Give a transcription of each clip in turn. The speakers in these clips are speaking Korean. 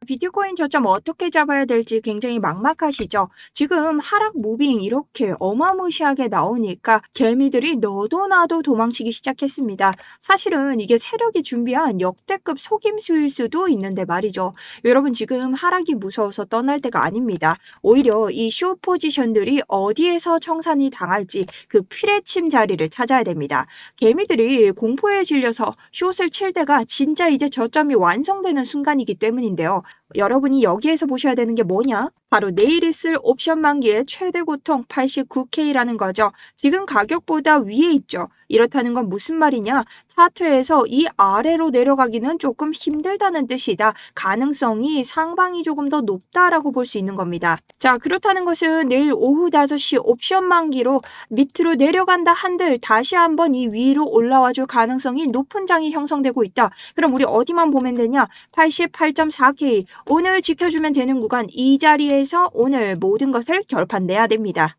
비트코인 저점 어떻게 잡아야 될지 굉장히 막막하시죠? 지금 하락 무빙 이렇게 어마무시하게 나오니까 개미들이 너도 나도 도망치기 시작했습니다. 사실은 이게 세력이 준비한 역대급 속임수일 수도 있는데 말이죠. 여러분 지금 하락이 무서워서 떠날 때가 아닙니다. 오히려 이 쇼 포지션들이 어디에서 청산이 당할지 그 피뢰침 자리를 찾아야 됩니다. 개미들이 공포에 질려서 숏을 칠 때가 진짜 이제 저점이 완성되는 순간이기 때문인데요. 여러분이 여기에서 보셔야 되는 게 뭐냐? 바로 내일 있을 옵션 만기의 최대 고통 89K라는 거죠. 지금 가격보다 위에 있죠. 이렇다는 건 무슨 말이냐? 차트에서 이 아래로 내려가기는 조금 힘들다는 뜻이다. 가능성이 상방이 조금 더 높다라고 볼 수 있는 겁니다. 자, 그렇다는 것은 내일 오후 5시 옵션 만기로 밑으로 내려간다 한들 다시 한번 이 위로 올라와 줄 가능성이 높은 장이 형성되고 있다. 그럼 우리 어디만 보면 되냐? 88.4K. 오늘 지켜주면 되는 구간 이 자리에서 오늘 모든 것을 결판내야 됩니다.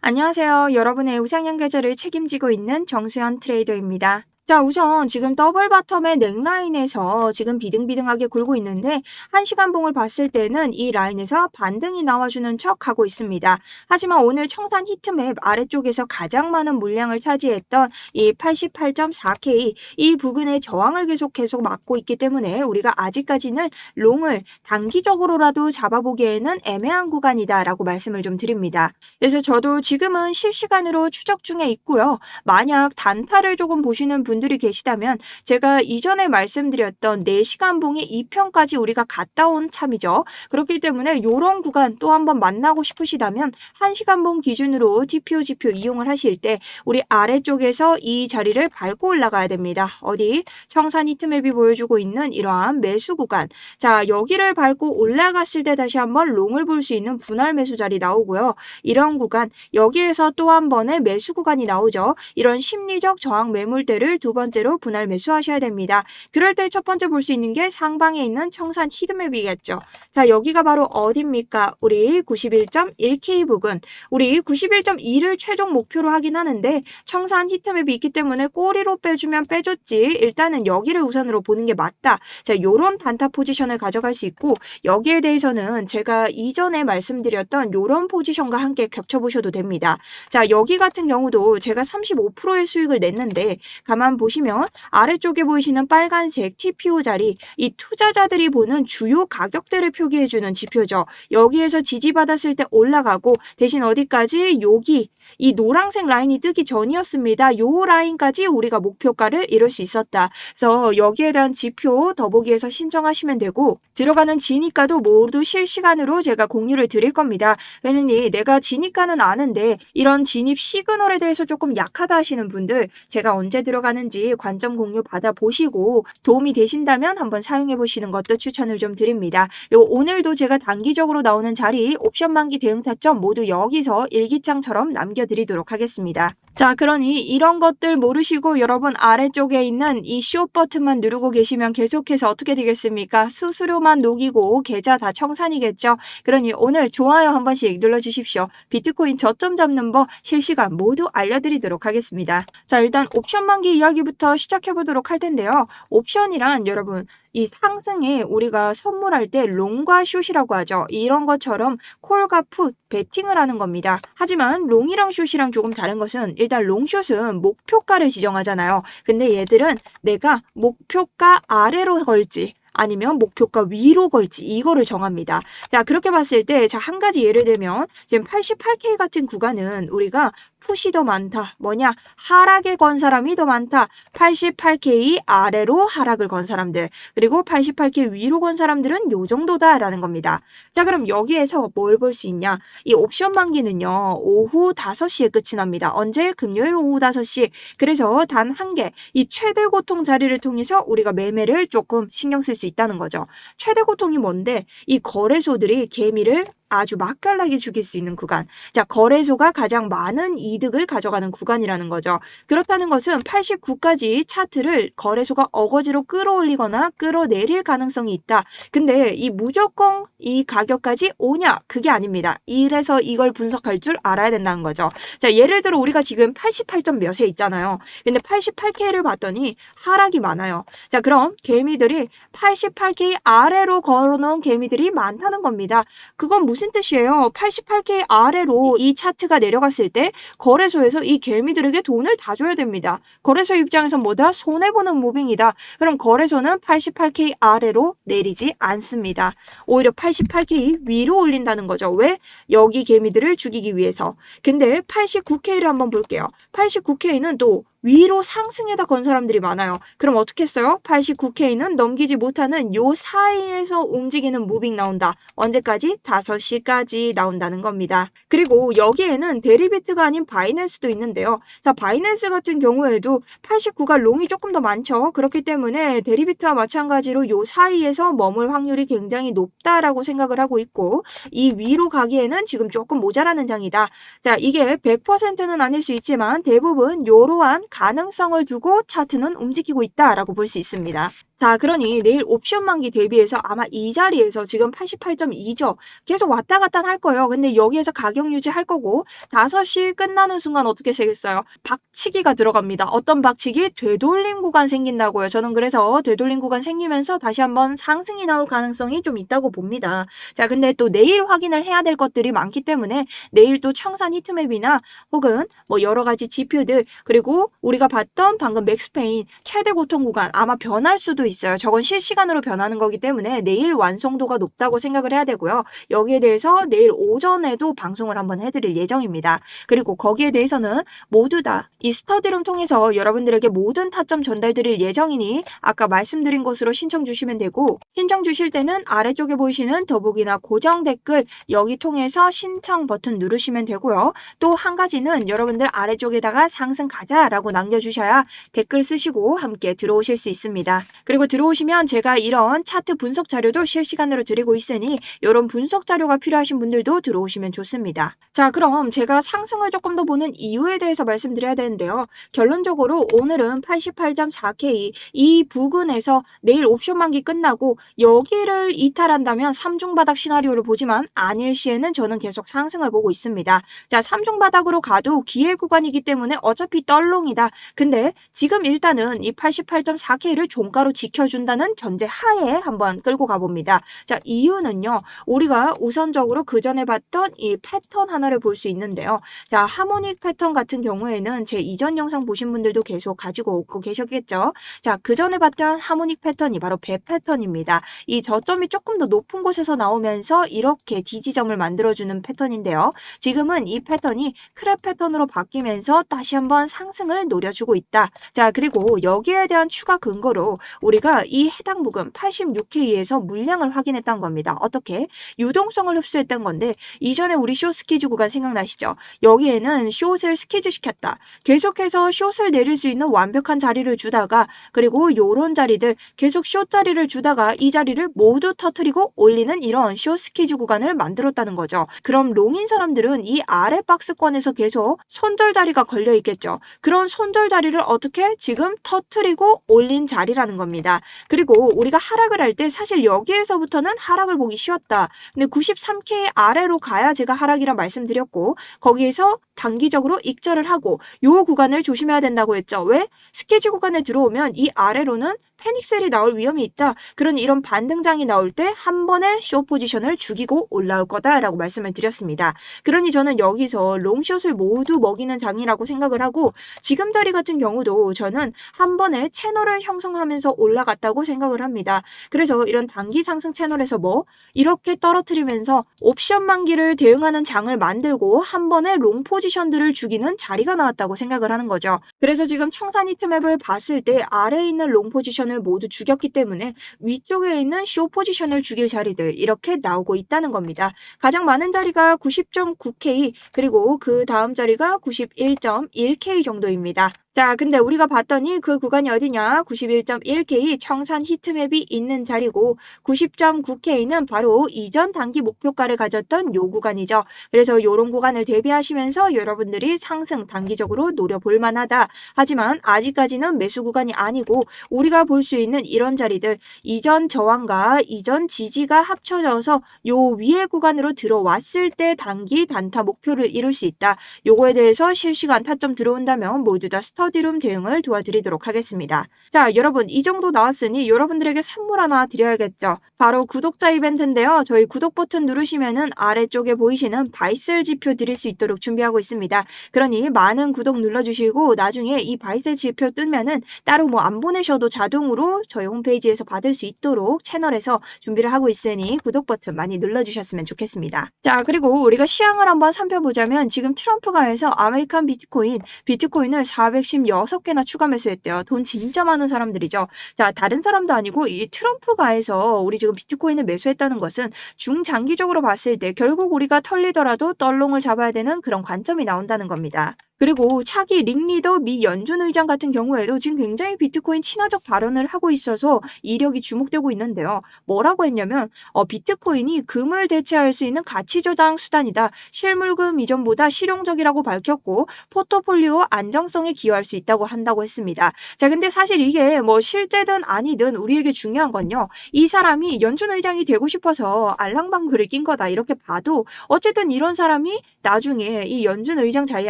안녕하세요. 여러분의 우상향 계좌를 책임지고 있는 정수현 트레이더입니다. 자, 우선 지금 더블 바텀의 넥라인에서 지금 비등비등하게 굴고 있는데 1시간 봉을 봤을 때는 이 라인에서 반등이 나와주는 척 하고 있습니다. 하지만 오늘 청산 히트맵 아래쪽에서 가장 많은 물량을 차지했던 이 88.4K 이 부근의 저항을 계속 막고 있기 때문에 우리가 아직까지는 롱을 단기적으로라도 잡아보기에는 애매한 구간이다라고 말씀을 좀 드립니다. 그래서 저도 지금은 실시간으로 추적 중에 있고요. 만약 단타를 조금 보시는 분들이 계시다면 제가 이전에 말씀드렸던 4시간 봉의 2편까지 우리가 갔다 온 참이죠. 그렇기 때문에 이런 구간 또 한번 만나고 싶으시다면 1시간 봉 기준으로 TPO 지표 이용을 하실 때 우리 아래쪽에서 이 자리를 밟고 올라가야 됩니다. 어디? 청산 히트맵이 보여주고 있는 이러한 매수 구간. 자, 여기를 밟고 올라갔을 때 다시 한번 롱을 볼 수 있는 분할 매수 자리 나오고요. 이런 구간, 여기에서 또 한 번의 매수 구간이 나오죠. 이런 심리적 저항 매물대를 두 번째로 분할 매수하셔야 됩니다. 그럴 때 첫 번째 볼 수 있는 게 상방에 있는 청산 히트맵이겠죠. 자, 여기가 바로 어딥니까? 우리 91.1K 부근. 우리 91.2를 최종 목표로 하긴 하는데 청산 히트맵이 있기 때문에 꼬리로 빼주면 빼줬지. 일단은 여기를 우선으로 보는 게 맞다. 자, 요런 단타 포지션을 가져갈 수 있고 여기에 대해서는 제가 이전에 말씀드렸던 요런 포지션과 함께 겹쳐보셔도 됩니다. 자, 여기 같은 경우도 제가 35%의 수익을 냈는데 가만 보시면 아래쪽에 보이시는 빨간색 TPO 자리 이 투자자들이 보는 주요 가격대를 표기해주는 지표죠. 여기에서 지지받았을 때 올라가고 대신 어디까지? 여기 이 노란색 라인이 뜨기 전이었습니다. 요 라인까지 우리가 목표가를 이룰 수 있었다. 그래서 여기에 대한 지표 더보기에서 신청하시면 되고 들어가는 진입가도 모두 실시간으로 제가 공유를 드릴 겁니다. 왜냐니 내가 진입가는 아는데 이런 진입 시그널에 대해서 조금 약하다 하시는 분들 제가 언제 들어가는지 관점 공유 받아보시고 도움이 되신다면 한번 사용해보시는 것도 추천을 좀 드립니다. 요 오늘도 제가 단기적으로 나오는 자리 옵션 만기 대응 타점 모두 여기서 일기장처럼 남겨드리도록 하겠습니다. 자, 그러니 이런 것들 모르시고 여러분 아래쪽에 있는 이 숏 버튼만 누르고 계시면 계속해서 어떻게 되겠습니까? 수수료만 녹이고 계좌 다 청산이겠죠? 그러니 오늘 좋아요 한 번씩 눌러주십시오. 비트코인 저점 잡는 법 실시간 모두 알려드리도록 하겠습니다. 자, 일단 옵션 만기 이야기부터 시작해보도록 할 텐데요. 옵션이란 여러분 이 상승에 우리가 선물할 때 롱과 숏이라고 하죠. 이런 것처럼 콜과 풋, 베팅을 하는 겁니다. 하지만 롱이랑 숏이랑 조금 다른 것은 일단 롱숏은 목표가를 지정하잖아요. 근데 얘들은 내가 목표가 아래로 걸지 아니면 목표가 위로 걸지 이거를 정합니다. 자, 그렇게 봤을 때 자, 한 가지 예를 들면 지금 88K 같은 구간은 우리가 풋이 더 많다. 뭐냐? 하락에 건 사람이 더 많다. 88K 아래로 하락을 건 사람들. 그리고 88K 위로 건 사람들은 요 정도다라는 겁니다. 자, 그럼 여기에서 뭘 볼 수 있냐? 이 옵션 만기는요. 오후 5시에 끝이 납니다. 언제? 금요일 오후 5시. 그래서 단 한 개. 이 최대 고통 자리를 통해서 우리가 매매를 조금 신경 쓸 수 있다는 거죠. 최대 고통이 뭔데? 이 거래소들이 개미를 아주 맛깔나게 죽일 수 있는 구간. 자, 거래소가 가장 많은 이득을 가져가는 구간이라는 거죠. 그렇다는 것은 89까지 차트를 거래소가 어거지로 끌어올리거나 끌어내릴 가능성이 있다. 근데 이 무조건 이 가격까지 오냐? 그게 아닙니다. 이래서 이걸 분석할 줄 알아야 된다는 거죠. 자, 예를 들어 우리가 지금 88점 몇에 있잖아요. 근데 88K를 봤더니 하락이 많아요. 자, 그럼 개미들이 88K 아래로 걸어놓은 개미들이 많다는 겁니다. 그건 무슨 뜻이에요? 88K 아래로 이 차트가 내려갔을 때 거래소에서 이 개미들에게 돈을 다 줘야 됩니다. 거래소 입장에서 뭐다? 손해보는 무빙이다. 그럼 거래소는 88K 아래로 내리지 않습니다. 오히려 88K 위로 올린다는 거죠. 왜? 여기 개미들을 죽이기 위해서. 근데 89K를 한번 볼게요. 89K는 또 위로 상승에다 건 사람들이 많아요. 그럼 어떻게 했어요? 89K는 넘기지 못하는 요 사이에서 움직이는 무빙 나온다. 언제까지? 5시까지 나온다는 겁니다. 그리고 여기에는 데리비트가 아닌 바이낸스도 있는데요. 자, 바이낸스 같은 경우에도 89가 롱이 조금 더 많죠. 그렇기 때문에 데리비트와 마찬가지로 요 사이에서 머물 확률이 굉장히 높다라고 생각을 하고 있고, 이 위로 가기에는 지금 조금 모자라는 장이다. 자, 이게 100%는 아닐 수 있지만 대부분 요러한 가능성을 두고 차트는 움직이고 있다라고 볼 수 있습니다. 자, 그러니 내일 옵션 만기 대비해서 아마 이 자리에서 지금 88.2죠. 계속 왔다 갔다 할 거예요. 근데 여기에서 가격 유지할 거고 5시 끝나는 순간 어떻게 되겠어요? 박치기가 들어갑니다. 어떤 박치기? 되돌림 구간 생긴다고요. 저는 그래서 되돌림 구간 생기면서 다시 한번 상승이 나올 가능성이 좀 있다고 봅니다. 자, 근데 또 내일 확인을 해야 될 것들이 많기 때문에 내일 또 청산 히트맵이나 혹은 뭐 여러 가지 지표들, 그리고 우리가 봤던 방금 맥스페인 최대 고통 구간 아마 변할 수도 있어요. 저건 실시간으로 변하는 거기 때문에 내일 완성도가 높다고 생각을 해야 되고요. 여기에 대해서 내일 오전에도 방송을 한번 해드릴 예정입니다. 그리고 거기에 대해서는 모두 다 이 스터디룸 통해서 여러분들에게 모든 타점 전달드릴 예정이니 아까 말씀드린 곳으로 신청 주시면 되고, 신청 주실 때는 아래쪽에 보이시는 더보기나 고정 댓글 여기 통해서 신청 버튼 누르시면 되고요. 또 한 가지는 여러분들 아래쪽에다가 상승 가자라고 남겨주셔야 댓글 쓰시고 함께 들어오실 수 있습니다. 그리고 들어오시면 제가 이런 차트 분석 자료도 실시간으로 드리고 있으니 이런 분석 자료가 필요하신 분들도 들어오시면 좋습니다. 자, 그럼 제가 상승을 조금 더 보는 이유에 대해서 말씀드려야 되는데요. 결론적으로 오늘은 88.4K 이 부근에서 내일 옵션 만기 끝나고 여기를 이탈한다면 3중 바닥 시나리오를 보지만 아닐 시에는 저는 계속 상승을 보고 있습니다. 자, 3중 바닥으로 가도 기회 구간이기 때문에 어차피 떨롱이다. 근데 지금 일단은 이 88.4K를 종가로 지켜준다는 전제 하에 한번 끌고 가봅니다. 자, 이유는요. 우리가 우선적으로 그 전에 봤던 이 패턴 하나를 볼 수 있는데요. 자, 하모닉 패턴 같은 경우에는 제 이전 영상 보신 분들도 계속 가지고 오고 계셨겠죠. 자, 그 전에 봤던 하모닉 패턴이 바로 배 패턴입니다. 이 저점이 조금 더 높은 곳에서 나오면서 이렇게 D지점을 만들어주는 패턴인데요. 지금은 이 패턴이 크랩 패턴으로 바뀌면서 다시 한번 상승을 노려주고 있다. 자, 그리고 여기에 대한 추가 근거로 우리가 이 해당 부근 86K에서 물량을 확인했던 겁니다. 어떻게? 유동성을 흡수했던 건데 이전에 우리 숏 스키즈 구간 생각나시죠? 여기에는 숏을 스키즈 시켰다. 계속해서 숏을 내릴 수 있는 완벽한 자리를 주다가, 그리고 요런 자리들 계속 숏 자리를 주다가 이 자리를 모두 터트리고 올리는 이런 숏 스키즈 구간을 만들었다는 거죠. 그럼 롱인 사람들은 이 아래 박스권에서 계속 손절 자리가 걸려 있겠죠. 그런 손절 자리를 어떻게? 지금 터트리고 올린 자리라는 겁니다. 그리고 우리가 하락을 할 때 사실 여기에서부터는 하락을 보기 쉬웠다. 근데 93K 아래로 가야 제가 하락이라 말씀드렸고, 거기에서 단기적으로 익절을 하고 요 구간을 조심해야 된다고 했죠. 왜? 스케치 구간에 들어오면 이 아래로는 패닉셀이 나올 위험이 있다. 그런 이런 반등장이 나올 때 한 번에 숏 포지션을 죽이고 올라올 거다라고 말씀을 드렸습니다. 그러니 저는 여기서 롱숏을 모두 먹이는 장이라고 생각을 하고, 지금 자리 같은 경우도 저는 한 번에 채널을 형성하면서 올라갔다고 생각을 합니다. 그래서 이런 단기 상승 채널에서 뭐 이렇게 떨어뜨리면서 옵션 만기를 대응하는 장을 만들고 한 번에 롱 포지션들을 죽이는 자리가 나왔다고 생각을 하는 거죠. 그래서 지금 청산 히트맵을 봤을 때 아래에 있는 롱 포지션을 모두 죽였기 때문에 위쪽에 있는 숏 포지션을 죽일 자리들 이렇게 나오고 있다는 겁니다. 가장 많은 자리가 90.9K, 그리고 그 다음 자리가 91.1K 정도입니다. 자, 근데 우리가 봤더니 그 구간이 어디냐? 91.1K 청산 히트맵이 있는 자리고 90.9K는 바로 이전 단기 목표가를 가졌던 요 구간이죠. 그래서 요런 구간을 대비하시면서 여러분들이 상승 단기적으로 노려볼 만하다. 하지만 아직까지는 매수 구간이 아니고 우리가 볼 수 있는 이런 자리들 이전 저항과 이전 지지가 합쳐져서 요 위에 구간으로 들어왔을 때 단기 단타 목표를 이룰 수 있다. 요거에 대해서 실시간 타점 들어온다면 모두 다 스터디룸 대응을 도와드리도록 하겠습니다. 자, 여러분 이 정도 나왔으니 여러분들에게 선물 하나 드려야겠죠. 바로 구독자 이벤트인데요. 저희 구독 버튼 누르시면은 아래쪽에 보이시는 바이셀 지표 드릴 수 있도록 준비하고 있습니다. 그러니 많은 구독 눌러주시고 나중에 이 바이셀 지표 뜨면은 따로 뭐 안 보내셔도 자동으로 저희 홈페이지에서 받을 수 있도록 채널에서 준비를 하고 있으니 구독 버튼 많이 눌러주셨으면 좋겠습니다. 자, 그리고 우리가 시황을 한번 살펴보자면 지금 트럼프가 해서 아메리칸 비트코인을 416개나 추가 매수했대요. 돈 진짜 많은 사람들이죠. 자, 다른 사람도 아니고 이 트럼프가 해서 우리 지금 비트코인을 매수했다는 것은 중장기적으로 봤을 때 결국 우리가 털리더라도 떨롱을 잡아야 되는 그런 관점이 나온다는 겁니다. 그리고 차기 링리더 미 연준 의장 같은 경우에도 지금 굉장히 비트코인 친화적 발언을 하고 있어서 이력이 주목되고 있는데요. 뭐라고 했냐면 비트코인이 금을 대체할 수 있는 가치 저장 수단이다. 실물금 이전보다 실용적이라고 밝혔고 포트폴리오 안정성에 기여할 수 있다고 한다고 했습니다. 자, 근데 사실 이게 뭐 실제든 아니든 우리에게 중요한 건요. 이 사람이 연준 의장이 되고 싶어서 알랑방글을 낀 거다. 이렇게 봐도 어쨌든 이런 사람이 나중에 이 연준 의장 자리에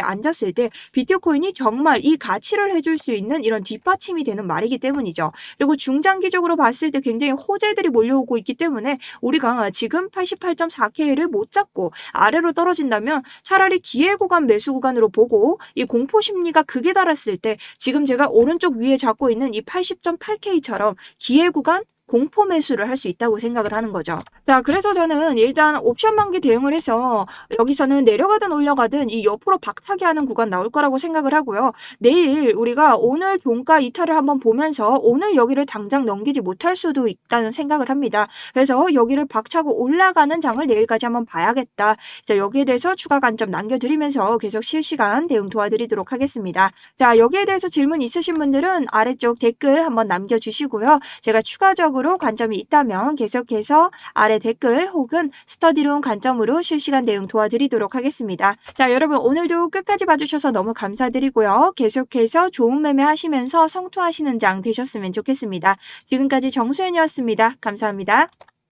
앉았을 때 비트코인이 정말 이 가치를 해줄 수 있는 이런 뒷받침이 되는 말이기 때문이죠. 그리고 중장기적으로 봤을 때 굉장히 호재들이 몰려오고 있기 때문에 우리가 지금 88.4K를 못 잡고 아래로 떨어진다면 차라리 기회 구간 매수 구간으로 보고 이 공포 심리가 극에 달했을 때 지금 제가 오른쪽 위에 잡고 있는 이 80.8K처럼 기회 구간 공포 매수를 할 수 있다고 생각을 하는 거죠. 자, 그래서 저는 일단 옵션 만기 대응을 해서 여기서는 내려가든 올려가든 이 옆으로 박차기 하는 구간 나올 거라고 생각을 하고요. 내일 우리가 오늘 종가 이탈을 한번 보면서 오늘 여기를 당장 넘기지 못할 수도 있다는 생각을 합니다. 그래서 여기를 박차고 올라가는 장을 내일까지 한번 봐야겠다. 자, 여기에 대해서 추가 관점 남겨드리면서 계속 실시간 대응 도와드리도록 하겠습니다. 자, 여기에 대해서 질문 있으신 분들은 아래쪽 댓글 한번 남겨주시고요. 제가 추가적으로 관점이 있다면 계속해서 아래 댓글 혹은 스터디룸 관점으로 실시간 대응 도와드리도록 하겠습니다. 자, 여러분 오늘도 끝까지 봐주셔서 너무 감사드리고요. 계속해서 좋은 매매 하시면서 성투하시는 장 되셨으면 좋겠습니다. 지금까지 정수연이었습니다. 감사합니다.